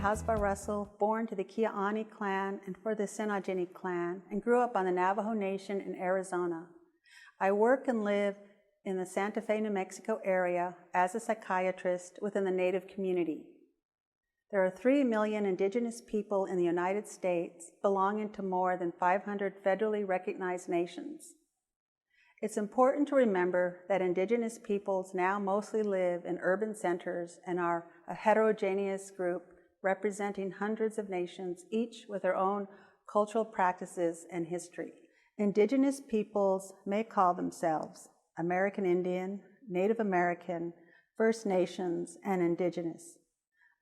Hasba Russell, born to the Kia'ani clan and for the Senagini clan, and grew up on the Navajo Nation in Arizona. I work and live in the Santa Fe, New Mexico area as a psychiatrist within the Native community. There are 3 million Indigenous people in the United States, belonging to more than 500 federally recognized nations. It's important to remember that Indigenous peoples now mostly live in urban centers and are a heterogeneous group representing hundreds of nations, each with their own cultural practices and history. Indigenous peoples may call themselves American Indian, Native American, First Nations, and Indigenous.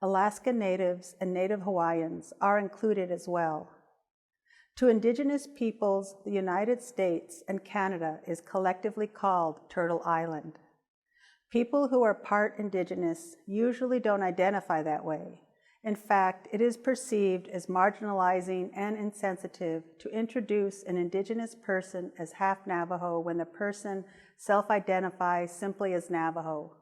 Alaska Natives and Native Hawaiians are included as well. To Indigenous peoples, the United States and Canada is collectively called Turtle Island. People who are part Indigenous usually don't identify that way. In fact, it is perceived as marginalizing and insensitive to introduce an Indigenous person as half Navajo when the person self-identifies simply as Navajo.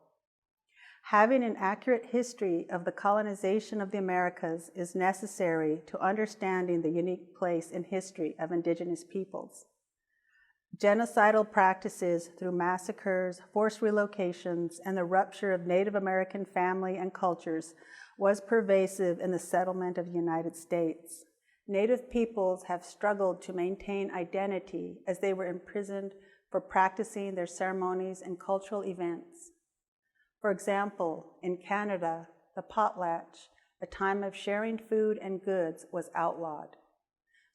Having an accurate history of the colonization of the Americas is necessary to understanding the unique place in history of Indigenous peoples. Genocidal practices through massacres, forced relocations, and the rupture of Native American family and cultures was pervasive in the settlement of the United States. Native peoples have struggled to maintain identity as they were imprisoned for practicing their ceremonies and cultural events. For example, in Canada, the potlatch, a time of sharing food and goods, was outlawed.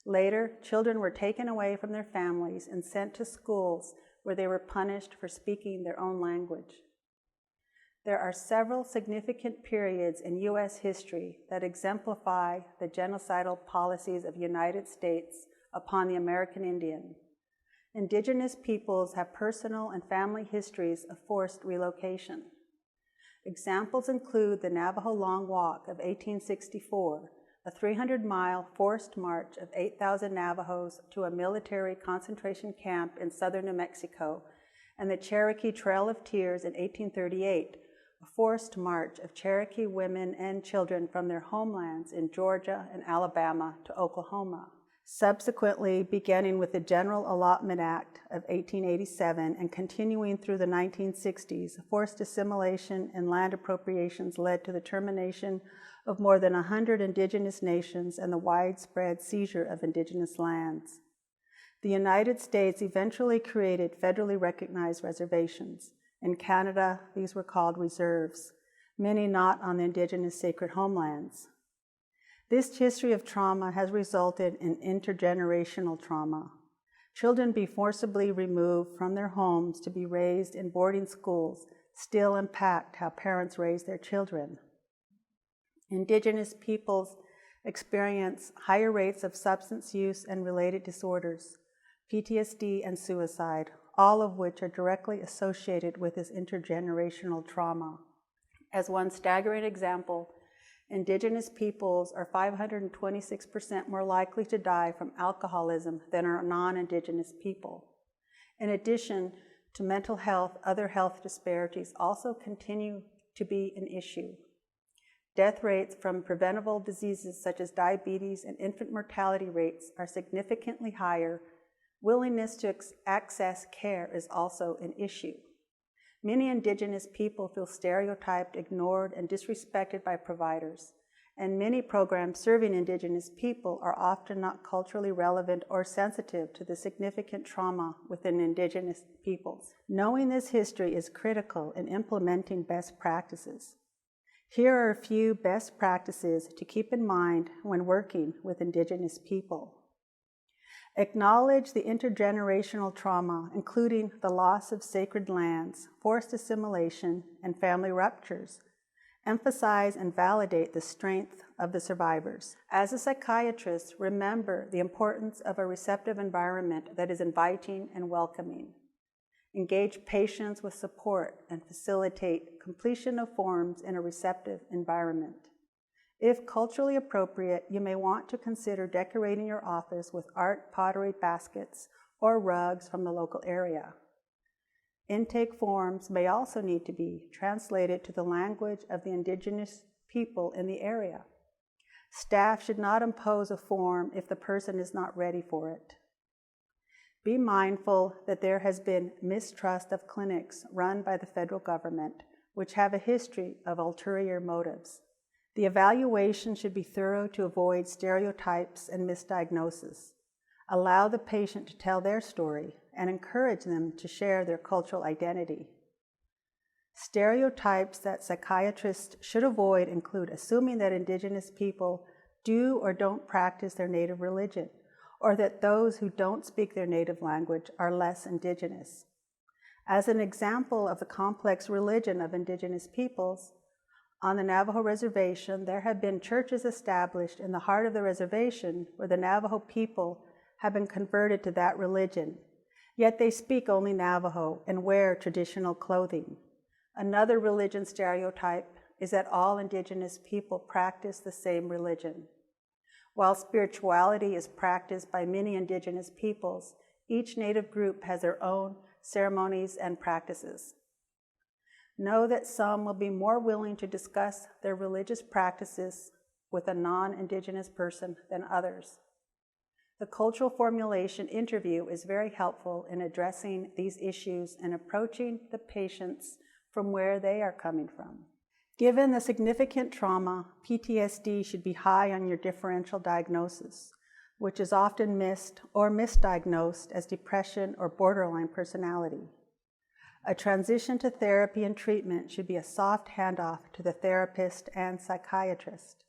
Later, children were taken away from their families and sent to schools where they were punished for speaking their own language. There are several significant periods in U.S. history that exemplify the genocidal policies of the United States upon the American Indian. Indigenous peoples have personal and family histories of forced relocation. Examples include the Navajo Long Walk of 1864, a 300-mile forced march of 8,000 Navajos to a military concentration camp in southern New Mexico, and the Cherokee Trail of Tears in 1838, a forced march of Cherokee women and children from their homelands in Georgia and Alabama to Oklahoma. Subsequently, beginning with the General Allotment Act of 1887 and continuing through the 1960s, forced assimilation and land appropriations led to the termination of more than 100 Indigenous nations and the widespread seizure of Indigenous lands. The United States eventually created federally recognized reservations. In Canada, these were called reserves, many not on the Indigenous sacred homelands. This history of trauma has resulted in intergenerational trauma. Children being forcibly removed from their homes to be raised in boarding schools still impact how parents raise their children. Indigenous peoples experience higher rates of substance use and related disorders, PTSD, and suicide, all of which are directly associated with this intergenerational trauma. As one staggering example, Indigenous peoples are 526% more likely to die from alcoholism than are non-Indigenous people. In addition to mental health, other health disparities also continue to be an issue. Death rates from preventable diseases such as diabetes and infant mortality rates are significantly higher. Willingness to access care is also an issue. Many Indigenous people feel stereotyped, ignored, and disrespected by providers, and many programs serving Indigenous people are often not culturally relevant or sensitive to the significant trauma within Indigenous peoples. Knowing this history is critical in implementing best practices. Here are a few best practices to keep in mind when working with Indigenous people. Acknowledge the intergenerational trauma, including the loss of sacred lands, forced assimilation, and family ruptures. Emphasize and validate the strength of the survivors. As a psychiatrist, remember the importance of a receptive environment that is inviting and welcoming. Engage patients with support and facilitate completion of forms in a receptive environment. If culturally appropriate, you may want to consider decorating your office with art pottery baskets or rugs from the local area. Intake forms may also need to be translated to the language of the Indigenous people in the area. Staff should not impose a form if the person is not ready for it. Be mindful that there has been mistrust of clinics run by the federal government, which have a history of ulterior motives. The evaluation should be thorough to avoid stereotypes and misdiagnosis. Allow the patient to tell their story and encourage them to share their cultural identity. Stereotypes that psychiatrists should avoid include assuming that Indigenous people do or don't practice their native religion, or that those who don't speak their native language are less Indigenous. As an example of the complex religion of Indigenous peoples, on the Navajo Reservation, there have been churches established in the heart of the reservation where the Navajo people have been converted to that religion, yet they speak only Navajo and wear traditional clothing. Another religion stereotype is that all Indigenous people practice the same religion. While spirituality is practiced by many Indigenous peoples, each Native group has their own ceremonies and practices. Know that some will be more willing to discuss their religious practices with a non-Indigenous person than others. The cultural formulation interview is very helpful in addressing these issues and approaching the patients from where they are coming from. Given the significant trauma, PTSD should be high on your differential diagnosis, which is often missed or misdiagnosed as depression or borderline personality. A transition to therapy and treatment should be a soft handoff to the therapist and psychiatrist.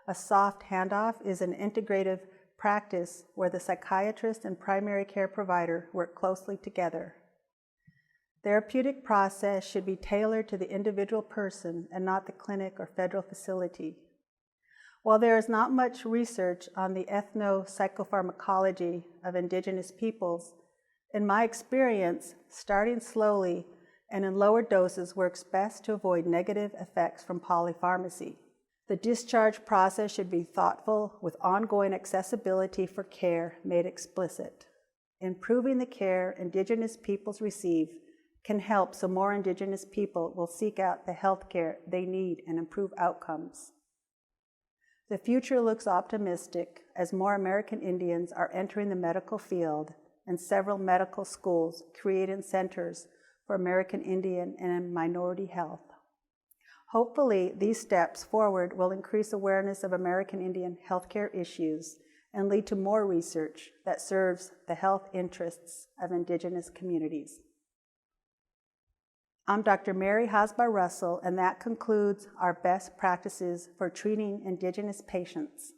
A soft handoff is an integrative practice where the psychiatrist and primary care provider work closely together. Therapeutic process should be tailored to the individual person and not the clinic or federal facility. While there is not much research on the ethno-psychopharmacology of Indigenous peoples, in my experience, starting slowly and in lower doses works best to avoid negative effects from polypharmacy. The discharge process should be thoughtful with ongoing accessibility for care made explicit. Improving the care Indigenous peoples receive can help so more Indigenous people will seek out the health care they need and improve outcomes. The future looks optimistic as more American Indians are entering the medical field and several medical schools creating centers for American Indian and minority health. Hopefully, these steps forward will increase awareness of American Indian healthcare issues and lead to more research that serves the health interests of Indigenous communities. I'm Dr. Mary Hasba Russell, and that concludes our best practices for treating Indigenous patients.